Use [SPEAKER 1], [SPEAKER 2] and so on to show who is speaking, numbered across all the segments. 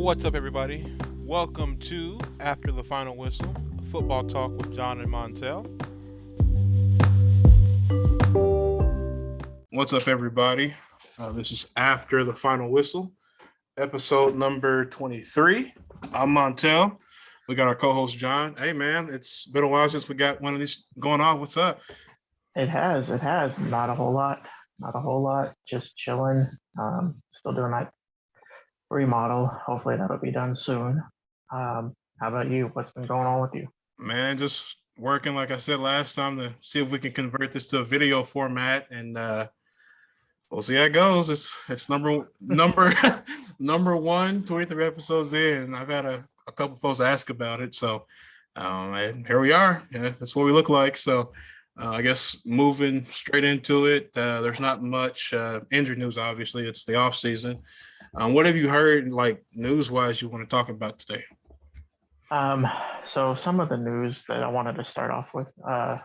[SPEAKER 1] What's up, everybody? Welcome to After the Final Whistle, football talk with John and Montel.
[SPEAKER 2] What's up, everybody? This is After the Final Whistle, episode number 23. I'm Montel. We got our co-host, John. Hey, man, it's been a while since we got one of these going on. What's up?
[SPEAKER 3] It has. Not a whole lot. Just chilling. Still doing that remodel. Hopefully that'll be done soon. How about you? What's been going on with you?
[SPEAKER 2] Man, just working, like I said last time, to see if we can convert this to a video format, and we'll see how it goes. It's number number one, 23 episodes in. I've had a couple folks ask about it, so and here we are. Yeah, that's what we look like. So I guess moving straight into it, there's not much injury news. Obviously, it's the offseason. What have you heard, like news-wise, you want to talk about today?
[SPEAKER 3] So some of the news that I wanted to start off with, the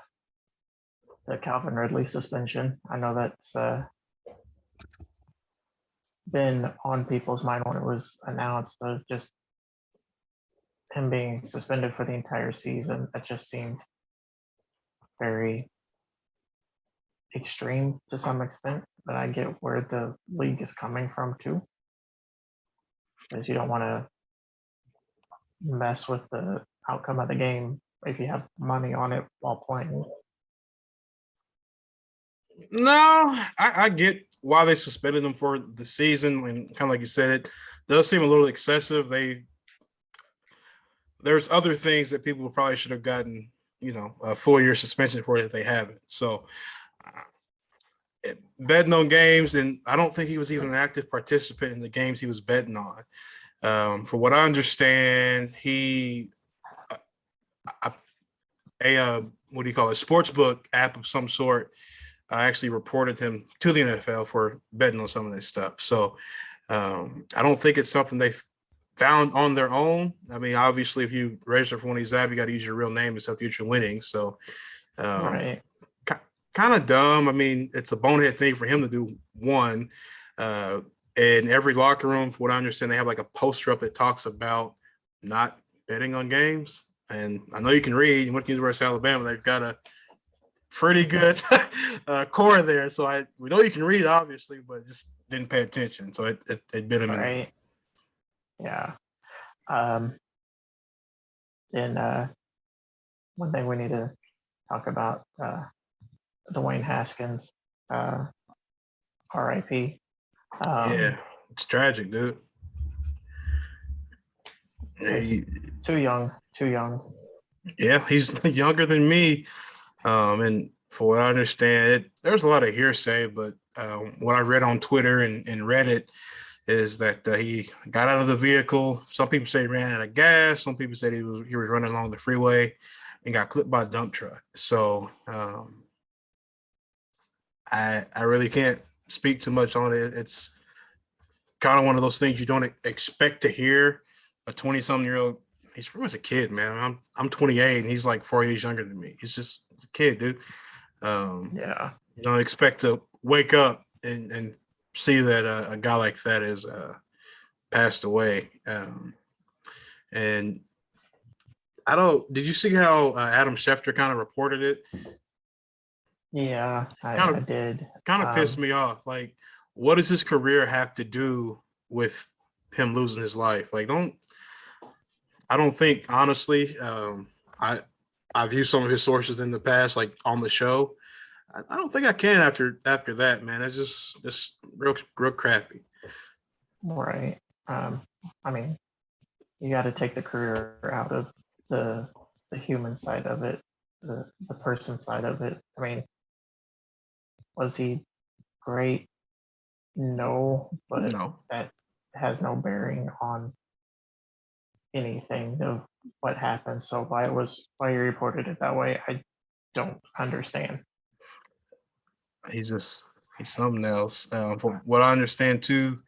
[SPEAKER 3] Calvin Ridley suspension. I know that's been on people's mind when it was announced, of just him being suspended for the entire season. That just seemed very extreme to some extent, but I get where the league is coming from too, because you don't want to mess with the outcome of the game if you have money on it while playing.
[SPEAKER 2] No, I get why they suspended him for the season, and kind of like you said, it does seem a little excessive. There's other things that people probably should have gotten, a full-year suspension for that they haven't. So betting on games, and I don't think he was even an active participant in the games he was betting on. For what I understand, he what do you call it? Sportsbook app of some sort actually reported him to the NFL for betting on some of this stuff. So I don't think it's something they found on their own. I mean, obviously, if you register for one of these apps, you got to use your real name to help you your winnings. So
[SPEAKER 3] Right.
[SPEAKER 2] kind of dumb. I mean, it's a bonehead thing for him to do. One, in every locker room, for what I understand, they have like a poster up that talks about not betting on games. And I know you can read. You went to University of Alabama, they've got a pretty good core there. So we know you can read, obviously, but just didn't pay attention. So it bit him in.
[SPEAKER 3] Right. Yeah. And one thing we need to talk about, Dwayne Haskins, RIP.
[SPEAKER 2] Yeah, it's tragic, dude.
[SPEAKER 3] Too young.
[SPEAKER 2] Yeah, he's younger than me. And for what I understand, there's a lot of hearsay, but what I read on Twitter and Reddit is that he got out of the vehicle. Some people say he ran out of gas. Some people said he was running along the freeway and got clipped by a dump truck. So I really can't speak too much on it. It's kind of one of those things you don't expect to hear. A 20-something-year-old, he's pretty much a kid, man. I'm 28, and he's like 4 years younger than me. He's just a kid, dude.
[SPEAKER 3] Yeah.
[SPEAKER 2] You don't expect to wake up and see that a guy like that is passed away. And did you see how Adam Schefter kind of reported it?
[SPEAKER 3] Yeah, I did.
[SPEAKER 2] Kind of pissed me off. Like, what does his career have to do with him losing his life? Like, I don't think, honestly, I've used some of his sources in the past, like on the show. I don't think I can after that, man. It's just real crappy.
[SPEAKER 3] Right. I mean, you got to take the career out of the human side of it, the person side of it. I mean, was he great? No, but
[SPEAKER 2] No.
[SPEAKER 3] that has no bearing on anything of what happened. So why you reported it that way, I don't understand.
[SPEAKER 2] He's something else. From what I understand too,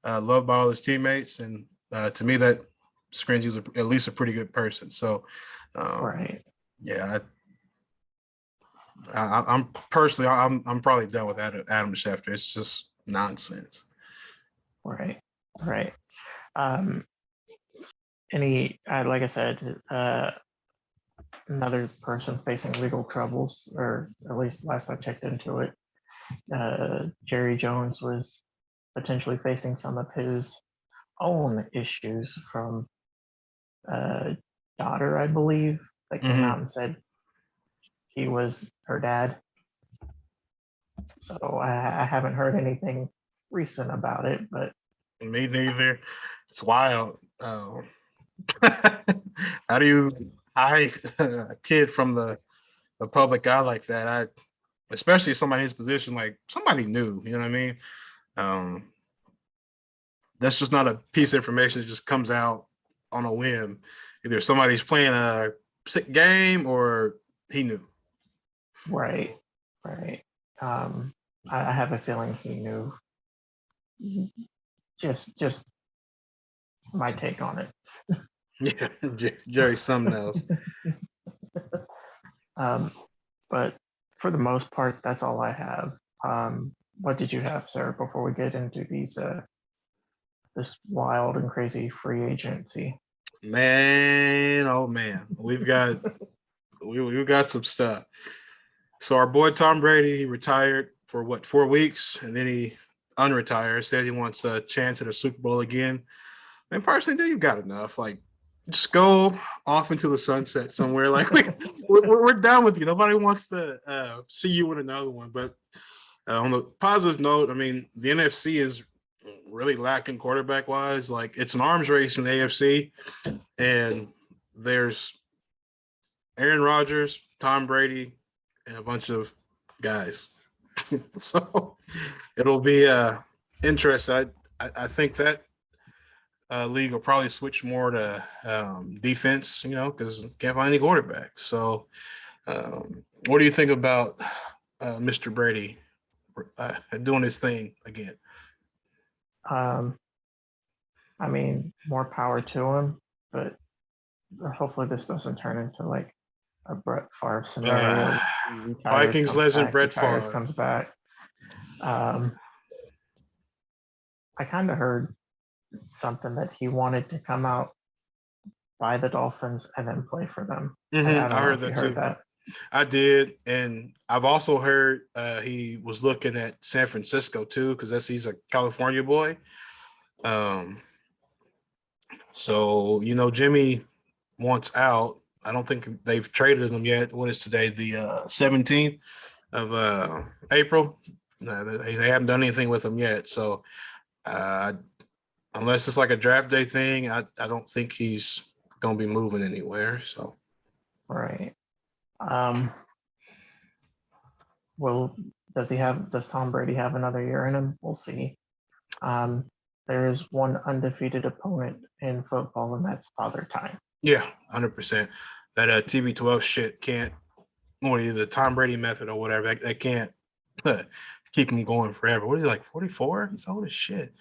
[SPEAKER 2] loved by all his teammates, and to me that screams he was at least a pretty good person. So,
[SPEAKER 3] Right.
[SPEAKER 2] Yeah, I'm personally, I'm probably done with Adam Schefter. It's just nonsense.
[SPEAKER 3] Right. like I said, another person facing legal troubles, or at least last I checked into it, Jerry Jones was potentially facing some of his own issues from daughter, I believe, that came out and said he was her dad. So I haven't heard anything recent about it, but
[SPEAKER 2] Me neither. It's wild. How do you hide a kid from the public eye like that? Especially somebody in his position, like somebody new, you know what I mean? That's just not a piece of information that just comes out on a whim. Either somebody's playing a sick game or he knew.
[SPEAKER 3] right. I have a feeling he knew. Just my take on it.
[SPEAKER 2] Yeah, Jerry, something else.
[SPEAKER 3] But for the most part, that's all I have. What did you have, sir, before we get into these this wild and crazy free agency?
[SPEAKER 2] Man, oh man, we've got some stuff. So our boy Tom Brady, he retired for 4 weeks, and then he unretired. Said he wants a chance at a Super Bowl again. And personally, dude, you've got enough. Like, just go off into the sunset somewhere. Like we're done with you. Nobody wants to see you with another one. But on a positive note, I mean, the NFC is really lacking quarterback wise. Like, it's an arms race in the AFC, and there's Aaron Rodgers, Tom Brady, and a bunch of guys. So it'll be interesting. I think that league will probably switch more to defense, because can't find any quarterbacks. So what do you think about Mr. Brady doing his thing again?
[SPEAKER 3] I mean, more power to him, but hopefully this doesn't turn into like a Brett Favre scenario.
[SPEAKER 2] Vikings legend Brett Favre
[SPEAKER 3] comes back. I kind of heard something that he wanted to come out by the Dolphins and then play for them.
[SPEAKER 2] I heard that too. I did, and I've also heard he was looking at San Francisco too, because he's a California boy. So Jimmy wants out. I don't think they've traded him yet. What is today? The 17th of April. No, they haven't done anything with him yet. So unless it's like a draft day thing, I don't think he's going to be moving anywhere. So
[SPEAKER 3] right. Well, does Tom Brady have another year in him? We'll see. There is one undefeated opponent in football, and that's Father Time.
[SPEAKER 2] Yeah, 100%. That TB12 shit can't, or either the Tom Brady method or whatever, that can't keep him going forever. What is he, like 44? He's old as shit.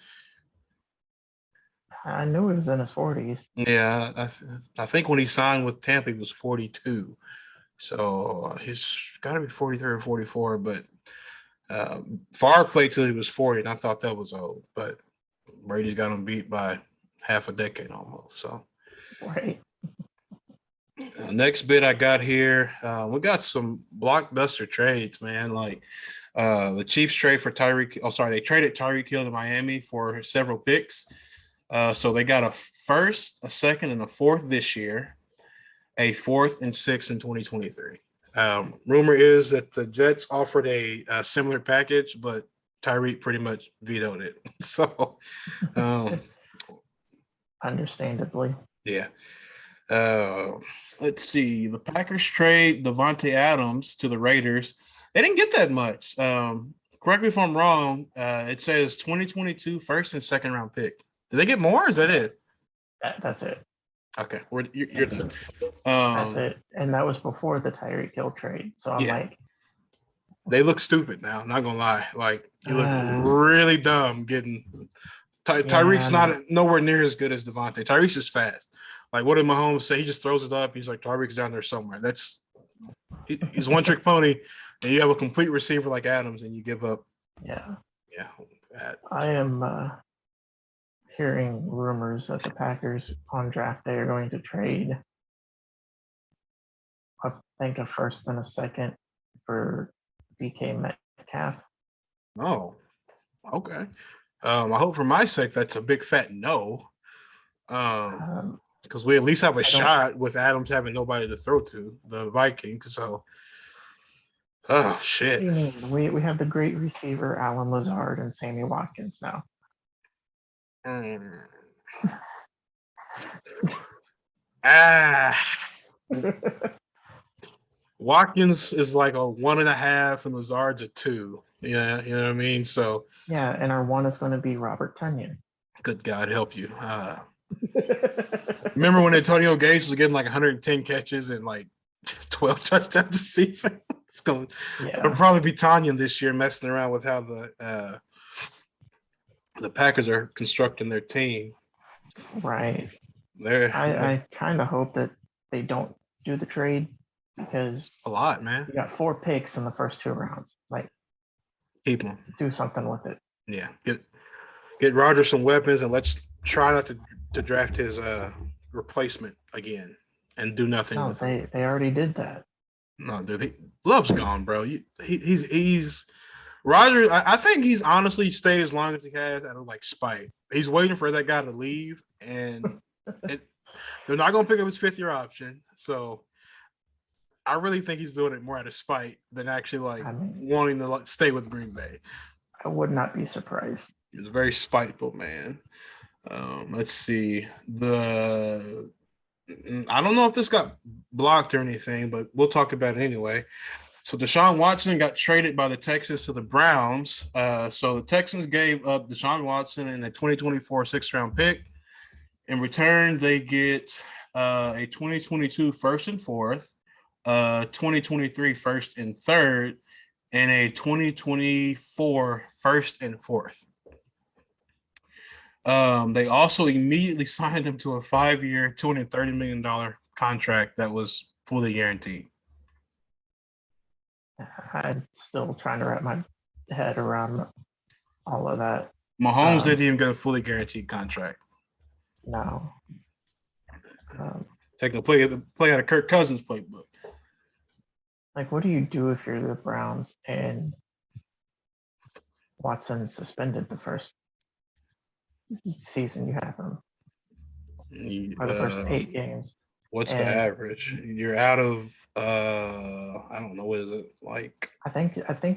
[SPEAKER 3] I knew he was in his 40s.
[SPEAKER 2] Yeah, I think when he signed with Tampa, he was 42. So he's got to be 43 or 44. But Favre played till he was 40, and I thought that was old. But Brady's got him beat by half a decade almost. So,
[SPEAKER 3] right.
[SPEAKER 2] Next bit I got here, we got some blockbuster trades, man. Like the Chiefs trade for Tyreek. Oh, sorry, they traded Tyreek Hill to Miami for several picks. So they got a first, a second, and a fourth this year, a fourth and sixth in 2023. Rumor is that the Jets offered a similar package, but Tyreek pretty much vetoed it. So,
[SPEAKER 3] understandably,
[SPEAKER 2] yeah. Let's see. The Packers trade Devontae Adams to the Raiders. They didn't get that much. Correct me if I'm wrong. It says 2022 first and second round pick. Did they get more? Or is that it?
[SPEAKER 3] That's it.
[SPEAKER 2] Okay, you're done.
[SPEAKER 3] That's it. And that was before the Tyreek Hill trade. So I'm like,
[SPEAKER 2] they look stupid now. Not gonna lie. Like, you look really dumb getting. Tyreek's not nowhere near as good as Devontae. Tyreek's is fast. Like, what did Mahomes say? He just throws it up. He's like, Tyreek's down there somewhere. He's one trick pony, and you have a complete receiver like Adams, and you give up.
[SPEAKER 3] Yeah.
[SPEAKER 2] Yeah.
[SPEAKER 3] I am. hearing rumors that the Packers on draft day are going to trade, I think, a first and a second for DK Metcalf.
[SPEAKER 2] Oh, okay. I hope for my sake that's a big fat no. Because we at least have a shot with Adams having nobody to throw to, the Vikings. So, oh shit.
[SPEAKER 3] What do you mean? We have the great receiver Alan Lazard and Sammy Watkins now.
[SPEAKER 2] Watkins is like a 1.5 and Lazard's a 2. Yeah, you know what I mean? So
[SPEAKER 3] yeah, and our one is going to be Robert Tunyon.
[SPEAKER 2] Good God help you. Remember when Antonio Gates was getting like 110 catches and like 12 touchdowns this season? It'll probably be Tunyon this year, messing around with how the Packers are constructing their team.
[SPEAKER 3] Right. I kind of hope that they don't do the trade because
[SPEAKER 2] a lot, man.
[SPEAKER 3] You got 4 picks in the first 2 rounds. Like,
[SPEAKER 2] keep them.
[SPEAKER 3] Do something with it.
[SPEAKER 2] Yeah. Get Rodgers some weapons and let's try not to draft his replacement again and do nothing.
[SPEAKER 3] No, they already did that.
[SPEAKER 2] No, dude. Love's gone, bro. He's Rodgers. I think he's honestly stayed as long as he has out of like spite. He's waiting for that guy to leave, and they're not going to pick up his 5th-year option. So I really think he's doing it more out of spite than actually wanting to stay with Green Bay.
[SPEAKER 3] I would not be surprised.
[SPEAKER 2] He's a very spiteful man. Let's see. I don't know if this got blocked or anything, but we'll talk about it anyway. So Deshaun Watson got traded by the Texans to the Browns. So the Texans gave up Deshaun Watson and a 2024 6th-round pick. In return, they get a 2022 1st and 4th, 2023 1st and 3rd, and a 2024 1st and 4th. They also immediately signed him to a 5-year, $230 million contract that was fully guaranteed.
[SPEAKER 3] I'm still trying to wrap my head around all of that.
[SPEAKER 2] Mahomes didn't even get a fully guaranteed contract.
[SPEAKER 3] No.
[SPEAKER 2] Taking a play out of Kirk Cousins' playbook.
[SPEAKER 3] Like, what do you do if you're the Browns and Watson's suspended the first season you have him? Or the first 8 games.
[SPEAKER 2] What's the average? You're out of I don't know, what is it like?
[SPEAKER 3] I think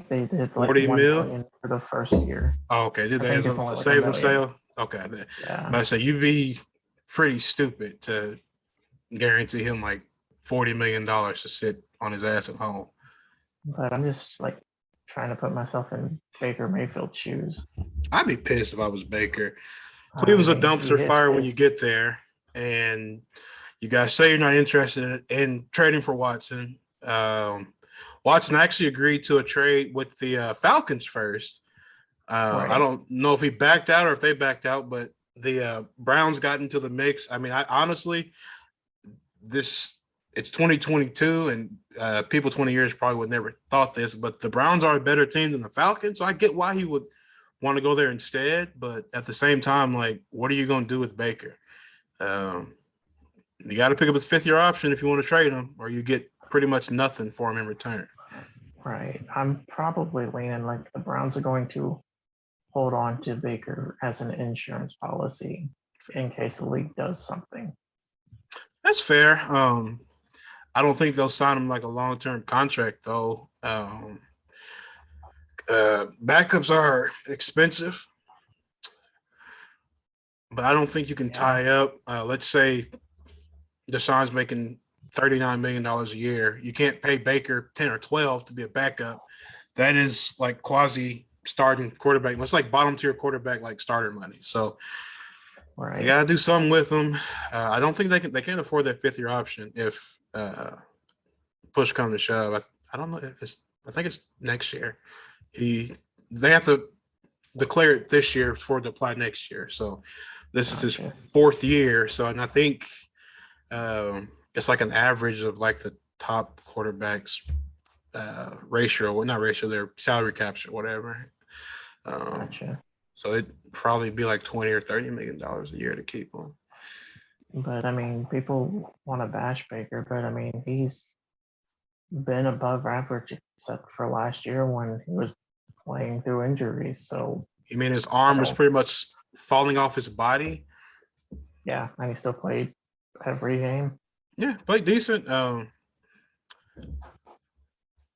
[SPEAKER 3] they did like
[SPEAKER 2] 40
[SPEAKER 3] million for the first year.
[SPEAKER 2] Oh, okay. Did they have a save and sale? Okay.
[SPEAKER 3] Yeah.
[SPEAKER 2] I say you'd be pretty stupid to guarantee him like $40 million to sit on his ass at home.
[SPEAKER 3] But I'm just like trying to put myself in Baker Mayfield's shoes.
[SPEAKER 2] I'd be pissed if I was Baker. Cleveland's a dumpster fire when you get there, and you guys say you're not interested in trading for Watson. Watson actually agreed to a trade with the Falcons first. Right. I don't know if he backed out or if they backed out, but the Browns got into the mix. I mean, I honestly, it's 2022, and people 20 years probably would never thought this, but the Browns are a better team than the Falcons, so I get why he would want to go there instead. But at the same time, like, what are you going to do with Baker? You got to pick up his 5th-year option if you want to trade him, or you get pretty much nothing for him in return.
[SPEAKER 3] Right. I'm probably leaning like the Browns are going to hold on to Baker as an insurance policy in case the league does something.
[SPEAKER 2] That's fair. I don't think they'll sign him like a long-term contract, though. Backups are expensive, but I don't think you can tie up. Let's say Deshaun's making $39 million a year. You can't pay Baker 10 or 12 to be a backup. That is like quasi starting quarterback. It's like bottom tier quarterback, like starter money. So you got to do something with them. I don't think they can afford that 5th-year option if push comes to shove. I don't know if I think it's next year. They have to declare it this year for it to apply next year. So this is his 4th year. So, and I think it's like an average of like the top quarterbacks ratio, well, not ratio, their salary capture, whatever. So it'd probably be like $20 or $30 million a year to keep him.
[SPEAKER 3] But I mean, people want to bash Baker, but I mean, he's been above average except for last year when he was playing through injuries. So
[SPEAKER 2] You mean his arm was pretty much falling off his body?
[SPEAKER 3] yeah, and he still played every game.
[SPEAKER 2] Yeah, played decent.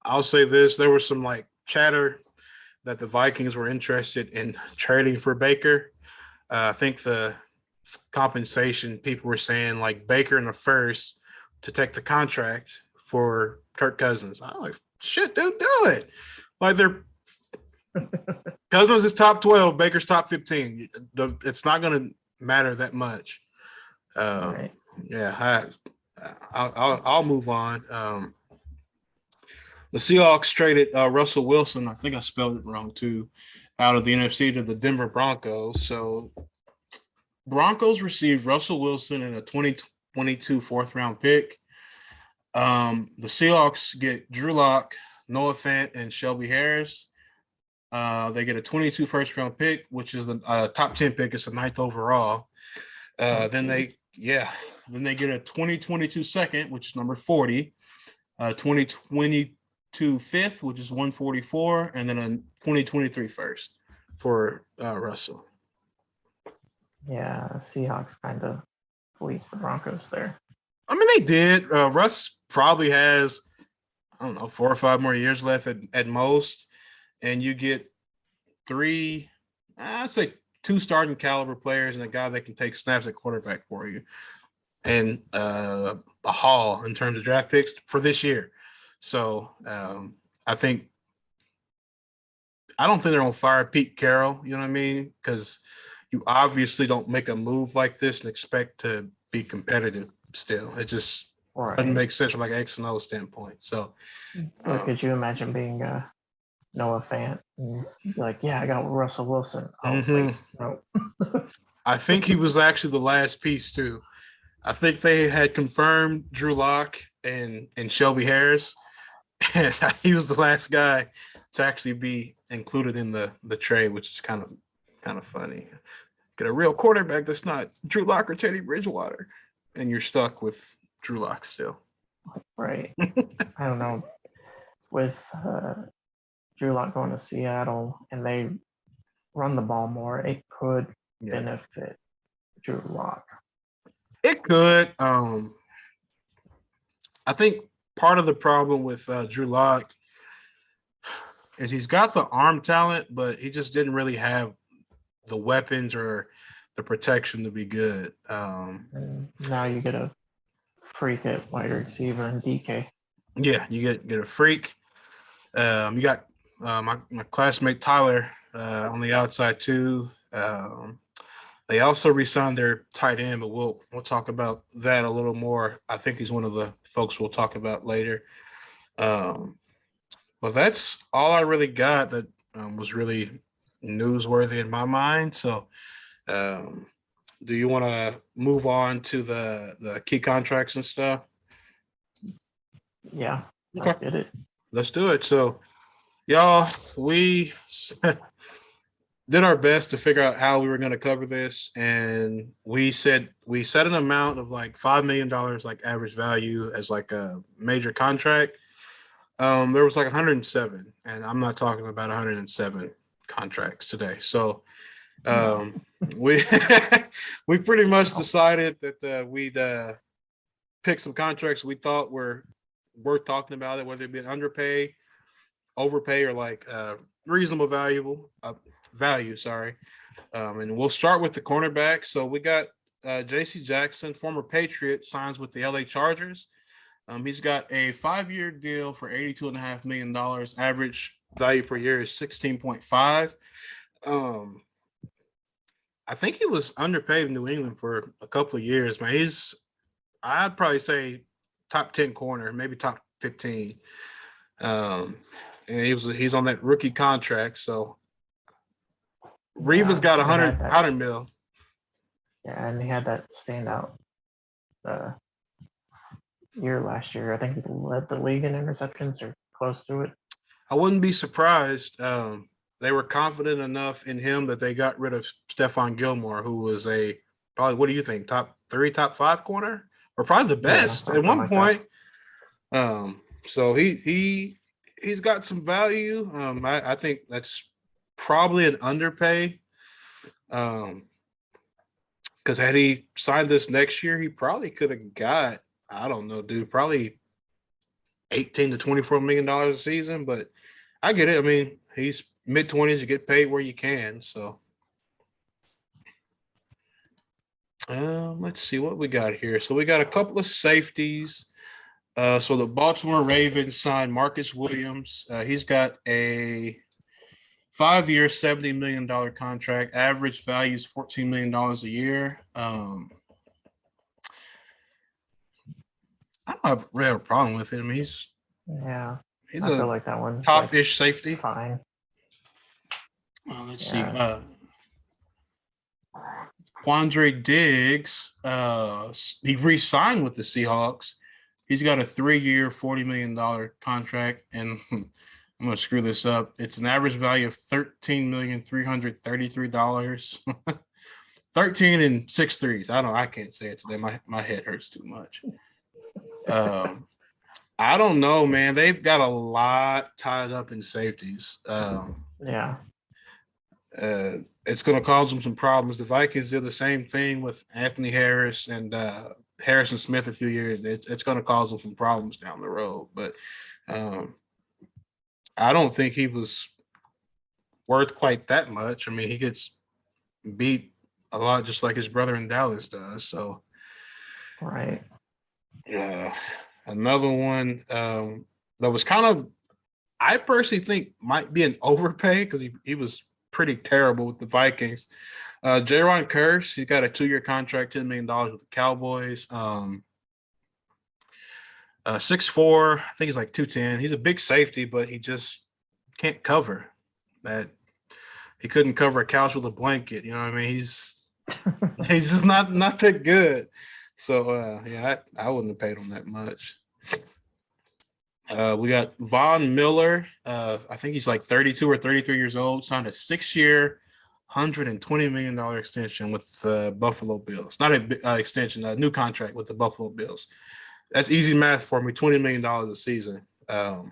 [SPEAKER 2] I'll say this: there was some like chatter that the Vikings were interested in trading for Baker. I think the compensation people were saying like Baker in the first to take the contract for Kirk Cousins. I'm like, shit, dude, do it. Like they're Cousins is top 12, Baker's top 15. It's not going to matter that much.
[SPEAKER 3] Right.
[SPEAKER 2] Yeah, I'll move on. The Seahawks traded Russell Wilson. I think I spelled it wrong too. Out of the NFC to the Denver Broncos. So Broncos received Russell Wilson and a 2022 fourth round pick. The Seahawks get Drew Lock, Noah Fant, and Shelby Harris. They get a 22 first round pick, which is the top 10 pick. It's the ninth overall. Then they get a 2022 second, which is number 40, 2022 fifth, which is 144, and then a 2023 first for Russell.
[SPEAKER 3] Yeah, Seahawks kind of fleeced the Broncos there.
[SPEAKER 2] I mean, they did. Russ probably has, I don't know, 4 or 5 more years left at most. And you get 3, I'd say 2 starting caliber players and a guy that can take snaps at quarterback for you. And a haul in terms of draft picks for this year. So I don't think they're going to fire Pete Carroll, you know what I mean? Because you obviously don't make a move like this and expect to be competitive still. It just doesn't make sense from like an X and O standpoint. So
[SPEAKER 3] could you imagine being Noah Fant and be like, yeah, I got Russell Wilson. Oh, wait, no.
[SPEAKER 2] I think he was actually the last piece too. I think they had confirmed Drew Lock and Shelby Harris, and he was the last guy to actually be included in the trade, which is kind of funny. Get a real quarterback that's not Drew Lock or Teddy Bridgewater, and you're stuck with Drew Lock still.
[SPEAKER 3] Right. I don't know. With Drew Lock going to Seattle and they run the ball more, it could benefit Drew Lock.
[SPEAKER 2] It could. I think part of the problem with Drew Lock is he's got the arm talent, but he just didn't really have the weapons or the protection to be good.
[SPEAKER 3] And now you get a freak at wide receiver and DK.
[SPEAKER 2] Yeah, you get a freak. You got my classmate Tyler on the outside too. They also re-signed their tight end, but we'll talk about that a little more. I think he's one of the folks we'll talk about later. But that's all I really got that was really newsworthy in my mind. So do you want to move on to the key contracts and stuff?
[SPEAKER 3] Yeah, let's get it.
[SPEAKER 2] Let's do it. So, y'all, we did our best to figure out how we were going to cover this, and we set an amount of like $5 million, like average value, as like a major contract. There was like 107, and I'm not talking about 107 contracts today. So we we pretty much decided that we'd pick some contracts we thought were worth talking about, it, whether it be an underpay, overpay, or like reasonable value. And we'll start with the cornerback. So we got J.C. Jackson, former Patriot, signs with the LA Chargers. He's got a 5-year deal for $82.5 million. Average value per year is 16.5. I think he was underpaid in New England for a couple of years, man. I'd probably say top 10 corner, maybe top 15. And he's on that rookie contract. So Reva's got 100 mil.
[SPEAKER 3] Yeah, and he had that standout year last year. I think he led the league in interceptions or close to it.
[SPEAKER 2] I wouldn't be surprised. they were confident enough in him that they got rid of Stephon Gilmore, who was a probably, what do you think, top 3, top 5 corner, or probably the best at one point. So he's got some value. I think that's probably an underpay. Because had he signed this next year, he probably could have got, I don't know, dude, probably $18 to $24 million a season. But I get it. I mean, he's mid-20s, you get paid where you can. So let's see what we got here. So we got a couple of safeties. So the Baltimore Ravens signed Marcus Williams. He's got a 5-year, $70 million contract. Average value is $14 million a year. I don't really have a problem with him. He's
[SPEAKER 3] I
[SPEAKER 2] a
[SPEAKER 3] feel like that one's
[SPEAKER 2] top-ish safety.
[SPEAKER 3] fine.
[SPEAKER 2] Let's see. Quandre Diggs, he re-signed with the Seahawks. He's got a 3-year, $40 million contract, and I'm going to screw this up. It's an average value of $13,333. 13 and 6 threes. I can't say it today. My head hurts too much. I don't know, man. They've got a lot tied up in safeties. It's going to cause them some problems. The Vikings did the same thing with Anthony Harris and Harrison Smith a few years. It's going to cause them some problems down the road. But I don't think he was worth quite that much. I mean, he gets beat a lot just like his brother in Dallas does. So,
[SPEAKER 3] right.
[SPEAKER 2] Another one that was kind of, I personally think might be an overpay because he was pretty terrible with the Vikings. Jaron Kearse, he's got a 2-year contract, $10 million with the Cowboys. 6'4", I think he's like 210. He's a big safety, but he just can't cover that. He couldn't cover a couch with a blanket. You know what I mean? He's just not that good. So I wouldn't have paid him that much. We got Von Miller. I think he's like 32 or 33 years old. Signed a 6-year, $120 million extension with the Buffalo Bills. Not an extension, a new contract with the Buffalo Bills. That's easy math for me. $20 million a season. Wow,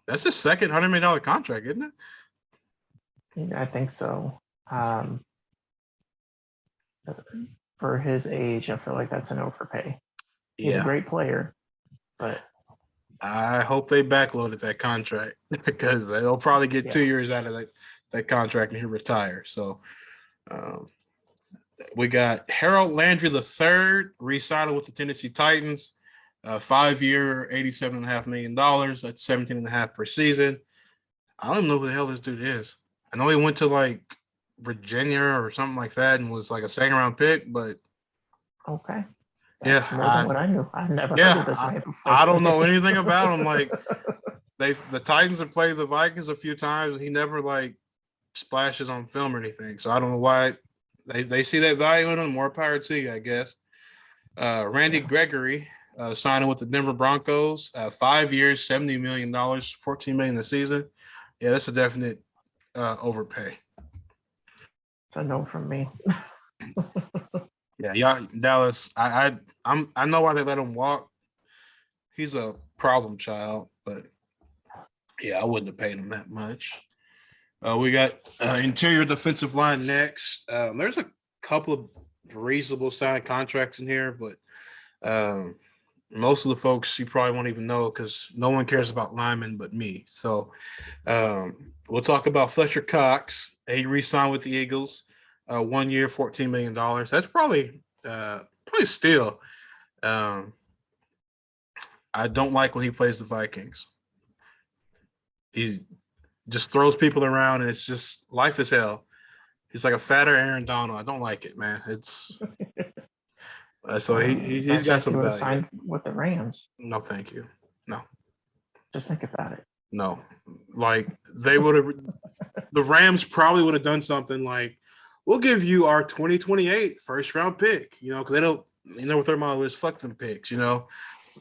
[SPEAKER 2] that's his second $100 million contract, isn't it?
[SPEAKER 3] Yeah, I think so. For his age, I feel like that's an overpay. He's a great player, but
[SPEAKER 2] I hope they backloaded that contract because they'll probably get 2 years out of that contract and he'll retire. So we got Harold Landry III re-signed with the Tennessee Titans, 5-year, $87.5 million. That's $17.5 per season. I don't even know who the hell this dude is. I know he went to like Virginia or something like that and was like a second-round pick, but
[SPEAKER 3] okay. That's more than what I knew. I've never heard of this man before.
[SPEAKER 2] I don't know anything about him. Like the Titans have played the Vikings a few times, and he never like splashes on film or anything. So I don't know why they see that value in him. More power to you, I guess. Randy Gregory signing with the Denver Broncos, 5 years, $70 million, $14 million a season. Yeah, that's a definite overpay.
[SPEAKER 3] It's a no from me.
[SPEAKER 2] Yeah, Dallas. I know why they let him walk. He's a problem child, but yeah, I wouldn't have paid him that much. We got interior defensive line next. There's a couple of reasonable signed contracts in here, but most of the folks you probably won't even know because no one cares about linemen but me. So we'll talk about Fletcher Cox. He re-signed with the Eagles. 1 year, $14 million. That's probably still. I don't like when he plays the Vikings. He just throws people around, and it's just life is hell. He's like a fatter Aaron Donald. I don't like it, man. It's so he's got some value.
[SPEAKER 3] Signed with the Rams.
[SPEAKER 2] No, thank you. No.
[SPEAKER 3] Just think about it.
[SPEAKER 2] No, like they would have. The Rams probably would have done something like, we'll give you our 2028 first-round pick, because they don't, what their motto is, fuck them picks,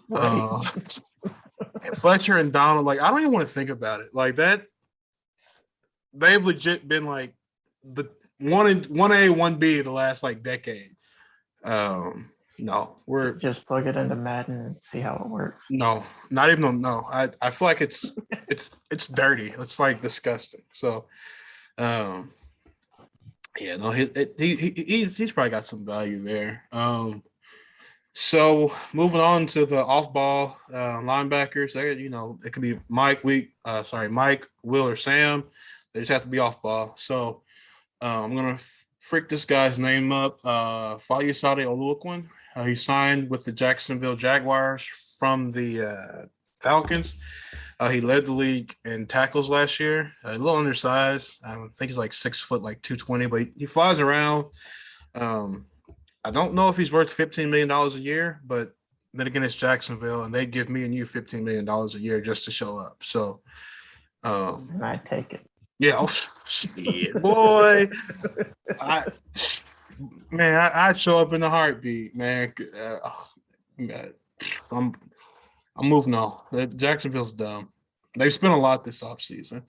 [SPEAKER 3] Right.
[SPEAKER 2] Fletcher and Donald, like, I don't even want to think about it. Like that, they've legit been like the one A, 1B the last like decade. No, we're
[SPEAKER 3] Just plug it into Madden and see how it works.
[SPEAKER 2] no, not even no. I feel like it's dirty. It's like disgusting. So, yeah, no, he's probably got some value there. So moving on to the off-ball linebackers, it could be Mike, Will, or Sam. They just have to be off-ball. So I'm gonna freak this guy's name up. Fayusade Oluokun. He signed with the Jacksonville Jaguars from the Falcons. He led the league in tackles last year. A little undersized. I think he's like 6 foot, like 220, but he flies around. I don't know if he's worth $15 million a year, but then again, it's Jacksonville, and they give me and you $15 million a year just to show up. So,
[SPEAKER 3] I'd take it.
[SPEAKER 2] Yeah, oh shit, boy. I'd show up in a heartbeat, man. I'm moving on. Jacksonville's dumb. They've spent a lot this offseason.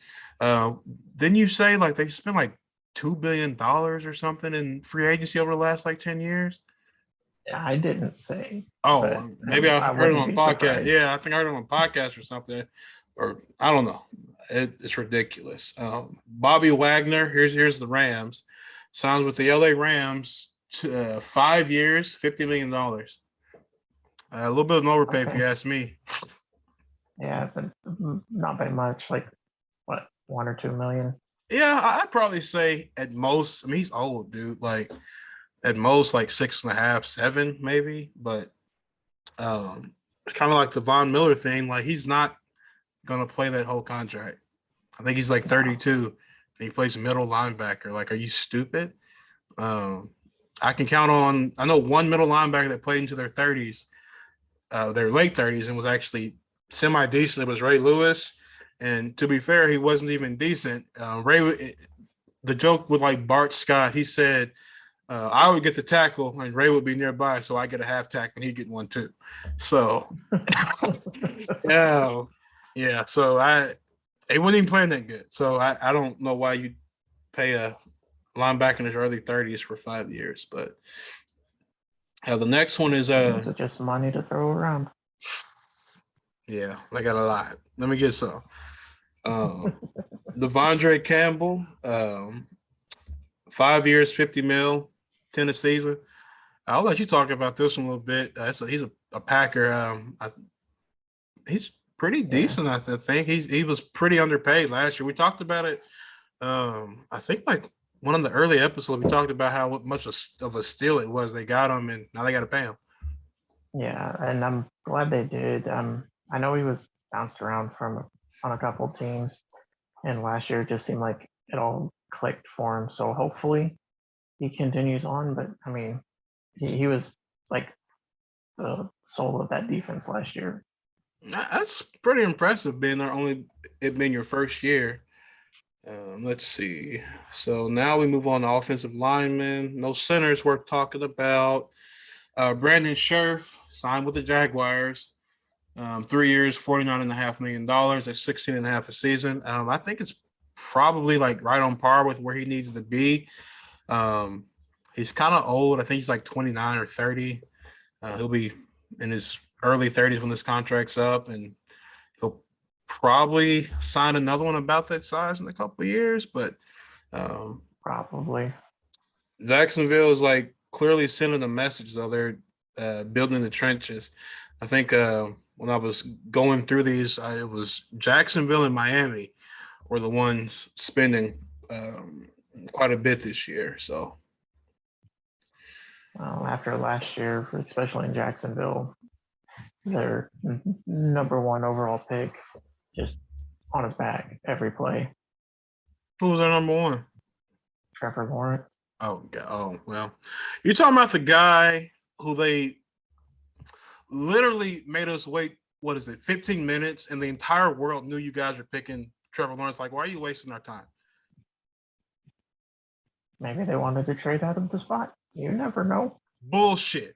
[SPEAKER 2] Didn't you say like they spent like $2 billion or something in free agency over the last like 10 years?
[SPEAKER 3] I didn't say.
[SPEAKER 2] Oh, maybe I heard it on podcast.
[SPEAKER 3] Surprised.
[SPEAKER 2] Yeah, I think I heard it on podcast or something. Or I don't know. It's ridiculous. Bobby Wagner, here's the Rams, signs with the LA Rams, 5 years, $50 million. A little bit of an overpay, if you ask me.
[SPEAKER 3] Yeah, but not by much. Like what, 1 or 2 million?
[SPEAKER 2] Yeah, I'd probably say at most. I mean, he's old, dude. Like at most, like 6.5, 7, maybe. But it's kind of like the Von Miller thing. Like he's not gonna play that whole contract. I think he's like 32 and he plays middle linebacker. Like, are you stupid? I can count on, I know one middle linebacker that played into their 30s, their late 30s, and was actually semi-decent. It was Ray Lewis. And to be fair, he wasn't even decent. The joke with like Bart Scott, he said, I would get the tackle and Ray would be nearby, so I get a half tackle and he get one too. So, yeah. So he wasn't even playing that good. So I don't know why you pay a linebacker in his early 30s for 5 years. But the next one is
[SPEAKER 3] It's just money to throw around.
[SPEAKER 2] Yeah, I got a lot. Let me get some. Devondre Campbell, 5 years, $50 million, 10 a season. I'll let you talk about this one a little bit. He's a Packer. He's pretty decent, I think. He was pretty underpaid last year. We talked about it. I think like one of the early episodes, we talked about how much of a steal it was. They got him, and now they got to pay him.
[SPEAKER 3] Yeah, and I'm glad they did. I know he was bounced around on a couple teams, and last year it just seemed like it all clicked for him. So hopefully he continues on. But I mean, he was like the soul of that defense last year.
[SPEAKER 2] That's pretty impressive, being your first year. Let's see. So now we move on to offensive linemen. No centers worth talking about. Brandon Scherf signed with the Jaguars. 3 years, $49.5 million. That's 16.5 a season. I think it's probably like right on par with where he needs to be. He's kind of old. I think he's like 29 or 30. He'll be in his early 30s when this contract's up, and he'll probably sign another one about that size in a couple of years. But
[SPEAKER 3] probably
[SPEAKER 2] Jacksonville is like clearly sending a message, though. They're building the trenches. I think when I was going through these, it was Jacksonville and Miami were the ones spending quite a bit this year. So
[SPEAKER 3] after last year, especially in Jacksonville, their number 1 overall pick just on his back every play.
[SPEAKER 2] Who was our number 1?
[SPEAKER 3] Trevor Lawrence.
[SPEAKER 2] Oh, God. Oh, well, you're talking about the guy who they literally made us wait, 15 minutes, and the entire world knew you guys were picking Trevor Lawrence. Like, why are you wasting our time?
[SPEAKER 3] Maybe they wanted to trade out of the spot. You never know.
[SPEAKER 2] Bullshit.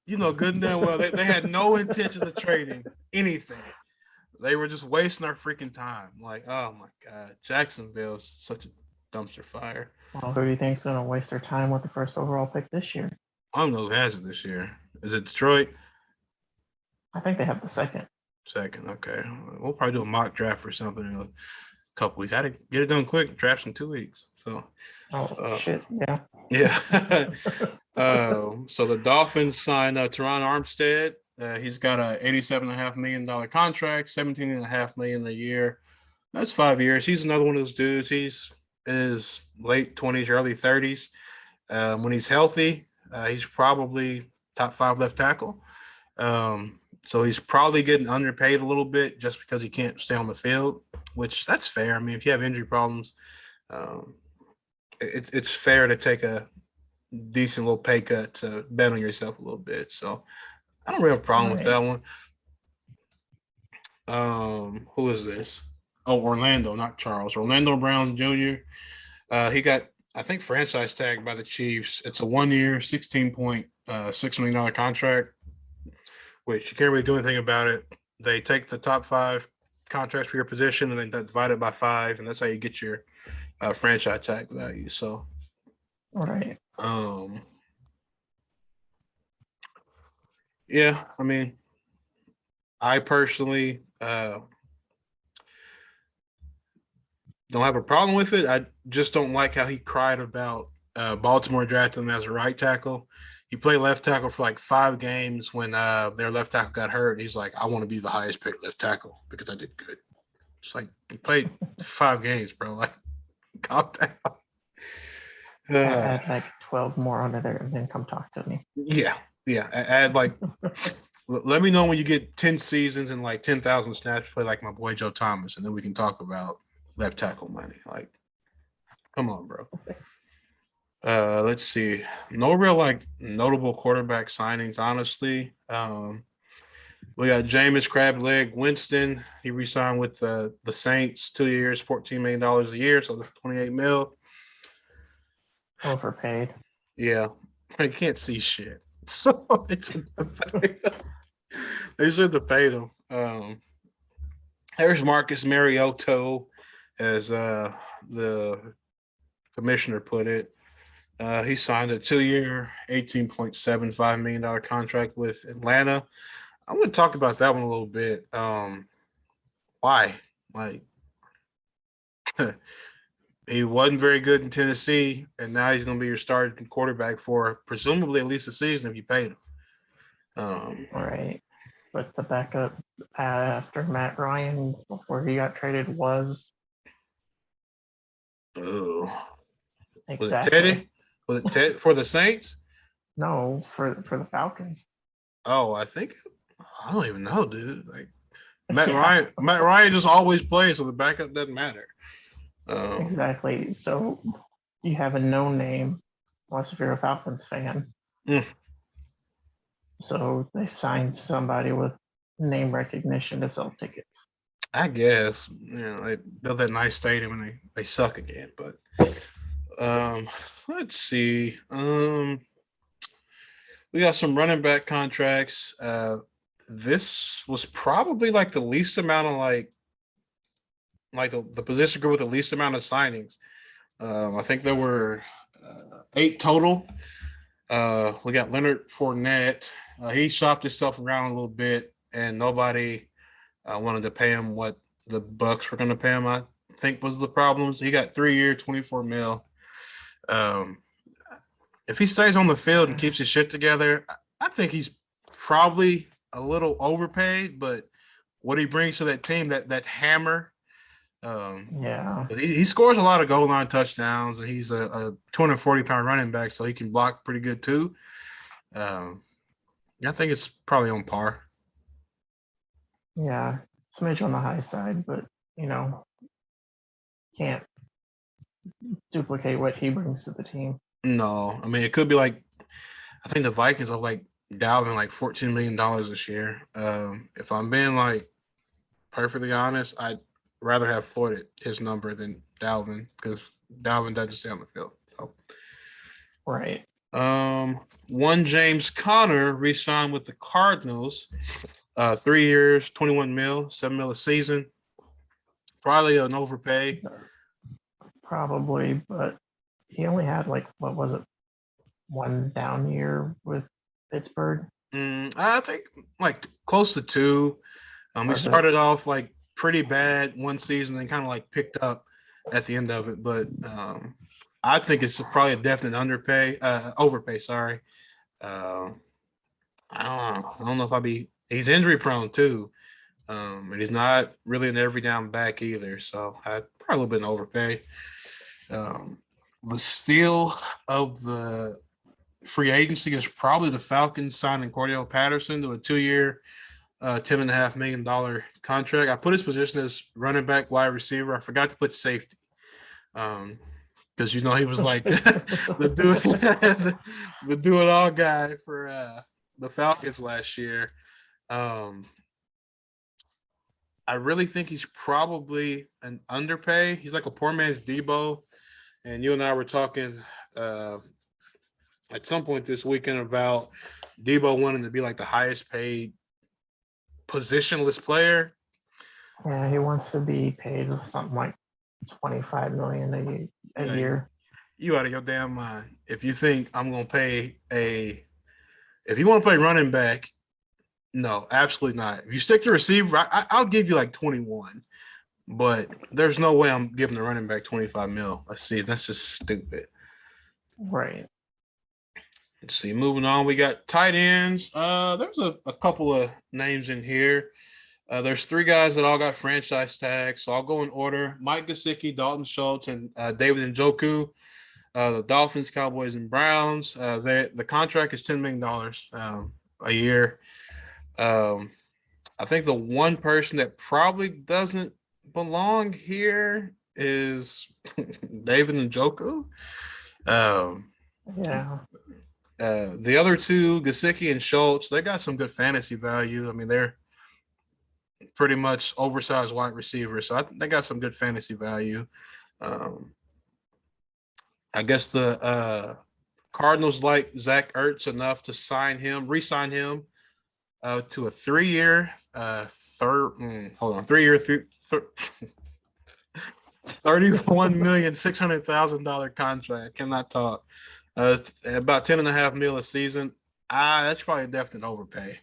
[SPEAKER 2] You know good and damn well they had no intention of trading anything. They were just wasting our freaking time. Like, oh my god, Jacksonville is such a dumpster fire.
[SPEAKER 3] Well, who do you think's going to waste their time with the first overall pick this year?
[SPEAKER 2] I don't know who has it this year. Is it Detroit?
[SPEAKER 3] I think they have the second.
[SPEAKER 2] Second, okay. We'll probably do a mock draft or something in a couple weeks. Had to get it done quick. Draft's in 2 weeks. So,
[SPEAKER 3] Shit, yeah.
[SPEAKER 2] yeah. So the Dolphins signed Teron Armstead. He's got a $87.5 million contract, $17.5 million a year. That's 5 years. He's another one of those dudes. He's in his late 20s, early 30s. When he's healthy, he's probably top 5 left tackle. So he's probably getting underpaid a little bit just because he can't stay on the field, which that's fair. I mean, if you have injury problems, it's fair to take a decent little pay cut to bet on yourself a little bit. So I don't really have a problem with that one. Who is this? Oh, Orlando, not Charles. Orlando Brown Jr. He got, I think, franchise tagged by the Chiefs. It's a 1 year, $16.6 million contract, which you can't really do anything about it. They take the top 5 contracts for your position and they divide it by 5, and that's how you get your franchise tag value. So,
[SPEAKER 3] Right.
[SPEAKER 2] Yeah, I mean, I personally don't have a problem with it. I just don't like how he cried about Baltimore drafting him as a right tackle. He played left tackle for like 5 games when their left tackle got hurt. He's like, I want to be the highest picked left tackle because I did good. It's like, he played 5 games, bro. Like, calm down.
[SPEAKER 3] Add like 12 more onto there and then come talk to me.
[SPEAKER 2] Yeah. Add like, let me know when you get 10 seasons and like 10,000 snaps play like my boy Joe Thomas, and then we can talk about left tackle money. Like, come on, bro. Let's see. No real like notable quarterback signings, honestly. We got Jameis Crableg Winston. He re-signed with the Saints, 2 years, $14 million a year, so that's $28 million.
[SPEAKER 3] Overpaid.
[SPEAKER 2] Yeah, I can't see shit. So they should have paid him. There's Marcus Mariota, as the commissioner put it. He signed a 2 year, $18.75 million contract with Atlanta. I'm going to talk about that one a little bit. Why? Like, he wasn't very good in Tennessee, and now he's going to be your starting quarterback for presumably at least a season if you paid him.
[SPEAKER 3] Right. But the backup after Matt Ryan before he got traded was.
[SPEAKER 2] Oh.
[SPEAKER 3] Exactly.
[SPEAKER 2] Was it Teddy? Was it Ted for the Saints?
[SPEAKER 3] No, for the Falcons.
[SPEAKER 2] Oh, I don't even know, dude. Like Matt Ryan just always plays, so the backup doesn't matter.
[SPEAKER 3] Exactly. So you have a known name, unless if you're a Falcons fan. So they signed somebody with name recognition to sell tickets.
[SPEAKER 2] I guess, they built that nice stadium and they suck again. But let's see. We got some running back contracts. This was probably like the least amount of like the position group with the least amount of signings. I think there were 8 total. We got Leonard Fournette. He shopped himself around a little bit, and nobody wanted to pay him what the Bucks were going to pay him. I think was the problems. He got 3 year, $24 million. If he stays on the field and keeps his shit together, I think he's probably a little overpaid. But what he brings to that team, that hammer. He scores a lot of goal line touchdowns, and he's a 240-pound running back, so he can block pretty good too. I think it's probably on par.
[SPEAKER 3] Yeah, smidge on the high side, but can't duplicate what he brings to the team.
[SPEAKER 2] No, I mean it could be like, I think the Vikings are like Dalvin like $14 million this year. If I'm being like perfectly honest, I'd rather have Floyd at his number than Dalvin because Dalvin doesn't stay on the field. So,
[SPEAKER 3] right.
[SPEAKER 2] One James Conner re-signed with the Cardinals. 3 years, 21 mil, 7 mil a season. Probably an overpay.
[SPEAKER 3] Probably, but he only had like, what was it, one down year with Pittsburgh?
[SPEAKER 2] I think like close to 2. He started off like pretty bad one season and kind of like picked up at the end of it. But I think it's probably a definite overpay. Sorry. I don't know. I don't know if he's injury prone too. And he's not really an every down back either. So I'd probably been overpay. The steal of the free agency is probably the Falcons signing Cordell Patterson to a 2-year, $10.5 million contract. I put his position as running back, wide receiver. I forgot to put safety. Because he was like the do it all guy for the Falcons last year. I really think he's probably an underpay. He's like a poor man's Debo. And you and I were talking at some point this weekend about Debo wanting to be like the highest paid positionless player.
[SPEAKER 3] Yeah, he wants to be paid something like $25 million a year.
[SPEAKER 2] You out of your damn mind. If you think I'm gonna if you want to play running back, no, absolutely not. If you stick to receiver, I'll give you like 21, but there's no way I'm giving the running back 25 mil. Let's see, that's just stupid.
[SPEAKER 3] Right.
[SPEAKER 2] Let's see. Moving on, we got tight ends. There's a couple of names in here. There's 3 guys that all got franchise tags, so I'll go in order. Mike Gesicki, Dalton Schultz, and David Njoku. The Dolphins, Cowboys, and Browns. The contract is $10 million a year. I think the one person that probably doesn't belong here is David Njoku.
[SPEAKER 3] Yeah.
[SPEAKER 2] The other 2, Gesicki and Schultz, they got some good fantasy value. I mean, they're pretty much oversized wide receivers, so they got some good fantasy value. I guess the Cardinals like Zach Ertz enough to re-sign him to a 3-year, $31,600,000 contract. Cannot talk. About $10.5 million a season. That's probably a definite overpay.